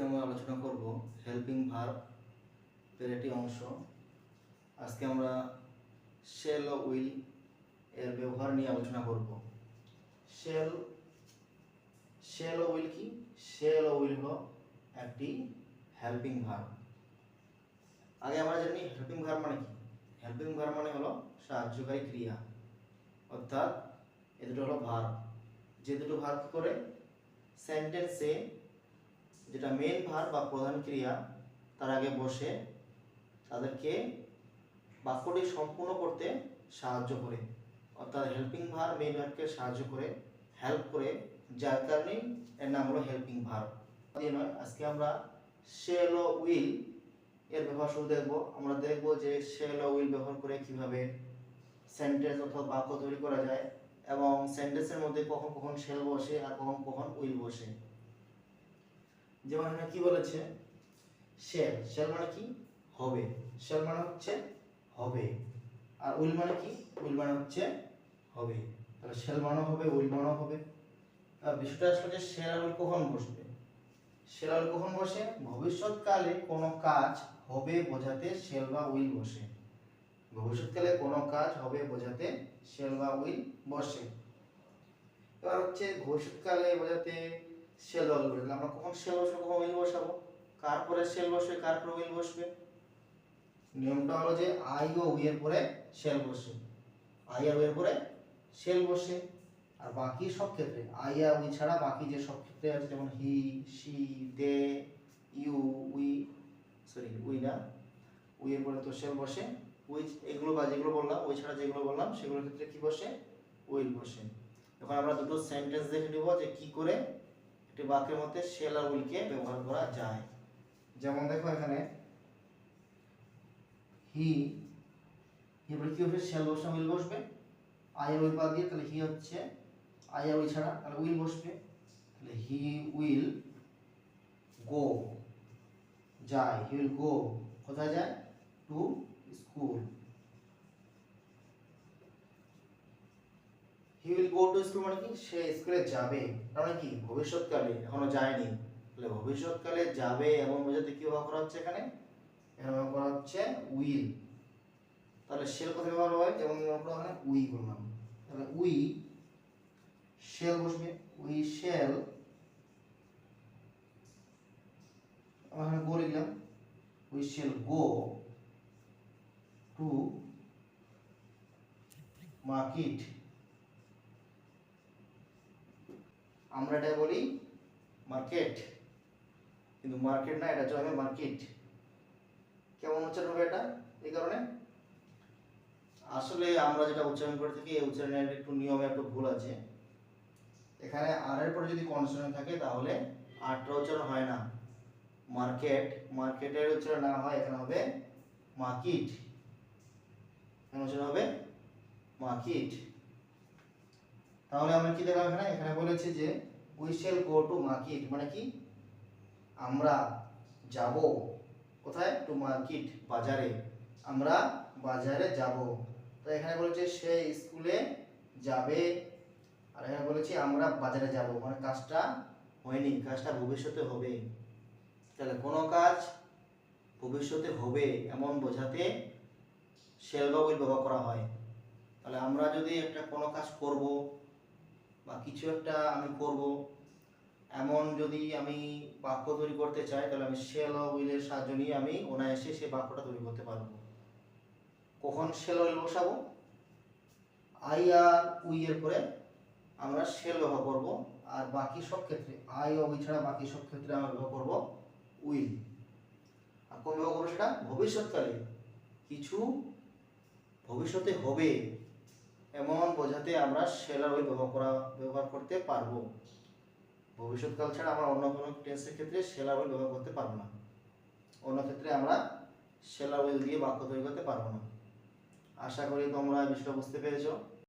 আমরা আলোচনা করব হেল্পিং ভার্ব এর একটি অংশ। আজকে আমরা শেল ও উইল এর ব্যবহার নিয়ে আলোচনা করব। শেল ও উইল কি? শেল ও উইল হলো একটি হেল্পিং ভার্ব। আগে আমরা জানি হেল্পিং ভার্ব মানে কি। হেল্পিং ভার্ব মানে হলো সাহায্যকারী ক্রিয়া, অর্থাৎ এ দুটো হলো ভার্ব। যে দুটো ভার্ব করে সেন্টেন্সে যেটা মেইন ভার্ব বা প্রধান ক্রিয়া তার আগে বসে তাদেরকে বাক্যটি সম্পূর্ণ করতে সাহায্য করে, অর্থাৎ হেল্পিং ভার্ব মেইন ভার্বকে সাহায্য করে, হেল্প করে, যার কারণে এর নাম হলো হেল্পিং ভার্ব। আজকে আমরা শেল ও উইল এর ব্যবহার শুরু দেখব। আমরা দেখব যে শেল ও উইল ব্যবহার করে কিভাবে সেন্টেন্স অথবা বাক্য তৈরি করা যায় এবং সেন্টেন্সের মধ্যে কখন কখন শেল বসে আর কখন কখন উইল বসে। যেমন এখানে কি বলেছে, শেল মানে কি? হবে। শেল মানে হচ্ছে হবে, আর উইল মানে কি? উইল মানে হচ্ছে হবে। তাহলে শেল মানে হবে, উইল মানে হবে। আর বিষয়টা আসলে শেল আর উইল কখন বসবে? শেল আর উইল কখন বসে? ভবিষ্যৎকালে কোনো কাজ হবে বোঝাতে শেল বা উইল বসে। ভবিষ্যৎকালে কোনো কাজ হবে বোঝাতে শেল বা উইল বসে। এবার হচ্ছে ভবিষ্যৎকালে বোঝাতে শেল বা উইল বসবে। আমরা কখন শেল বসাবো, কখন উইল বসাবো? কার পরে শেল বসবে, কার পরে উইল বসবে? নিয়মটা হলো যে আই ও উই এর পরে শেল বসে, আই আর উই এর পরে শেল বসে। আর বাকি সব ক্ষেত্রে আই আর উই ছাড়া বাকি যে সব ক্ষেত্রে আছে, যেমন he, she, they, you, we, we না, উই এর পরে তো শেল বসে। উই এগুলো বা যেগুলো বললাম, উই ছাড়া যেগুলো বললাম সেগুলোর ক্ষেত্রে কি বসে? উইল বসে। এখন আমরা দুটো সেন্টেন্স দেখে নিব যে কি করে একটি বাক্যের মধ্যে শেল আর উইলকে ব্যবহার করা যায়। যেমন দেখো এখানে হি, এরপরে কি হবে? শেল বসে, উইল বসবে। আই আর উই বাদ দিয়ে তাহলে হি হচ্ছে আই আর উই ছাড়া, তাহলে উইল বসবে। তাহলে হি উইল গো, যায়, হি উইল গো, কোথায় যায়? To school. He will go to school মানে কি? সে স্কুলে যাবে। তার মানে কি? ভবিষ্যৎকালে, এখনো যায়নি। তাহলে ভবিষ্যৎকালে যাবে এমন বোঝাতে কি ব্যবহার করা হচ্ছে এখানে? এখানে ব্যবহার করা হচ্ছে উইল। তাহলে শেল কোথায় ব্যবহার হয়? যেমন আমরা এখানে উই বললাম, তাহলে উই শেল বসবে। উই শেল, আমরা এখানে গো লিখলাম, we shell go to market. আমরা এটা বলি মার্কেট, কিন্তু মার্কেট না, এটা হবে মার্কেট। কেমন উচ্চারণ হবে এটা? এই কারণে আসলে আমরা যেটা উচ্চারণ করে থাকি এই উচ্চারণের একটু নিয়মে একটু ভুল আছে। এখানে আর এর পরে যদি কনসোনেন্ট থাকে তাহলে আরটা উচ্চারণ হয় না। মার্কেট, মার্কেটের উচ্চারণ না হয়, এখানে হবে মার্কেট, এখানে উচ্চারণ হবে মার্কেট। তাহলে আমরা কি দেখলাম এখানে? এখানে বলেছে যে we shall go to market, মানে কি? আমরা যাব কোথায়? টু মার্কেট, বাজারে। আমরা বাজারে যাব। তো এখানে বলেছে সে স্কুলে যাবে, আর এখানে বলেছি আমরা বাজারে যাব, মানে কাজটা হয়নি, কাজটা ভবিষ্যতে হবে। তাহলে কোনো কাজ ভবিষ্যতে হবে এমন বোঝাতে শেল বা উইল ব্যবহার করা হয়। তাহলে আমরা যদি একটা কোনো কাজ করব বা কিছু একটা আমি করব এমন যদি আমি বাক্য তৈরি করতে চাই, তাহলে আমি শেল ও উইলের সাহায্য নিয়ে আমি অনায়াসে সেই বাক্যটা তৈরি করতে পারবো। কখন শেল ও উইল বসাবো? আই আর উই এর পরে আমরা শেল ব্যবহার করব, আর বাকি সব ক্ষেত্রে আই ও উই ছাড়া বাকি সব ক্ষেত্রে আমরা ব্যবহার করব উইল। আর কোন ব্যবহার করবো? সেটা ভবিষ্যৎকালে, কিছু ভবিষ্যতে হবে এমন বোঝাতে আমরা শেল আর উইল ব্যবহার করতে পারবো। ভবিষ্যৎকাল ছাড়া আমরা অন্য কোনো টেন্সের ক্ষেত্রে শেল আর উইল ব্যবহার করতে পারবো না। অন্য ক্ষেত্রে আমরা শেল আর উইল দিয়ে বাক্য তৈরি করতে পারবো না। আশা করি তোমরা এই বিষয়টা বুঝতে পেরেছো।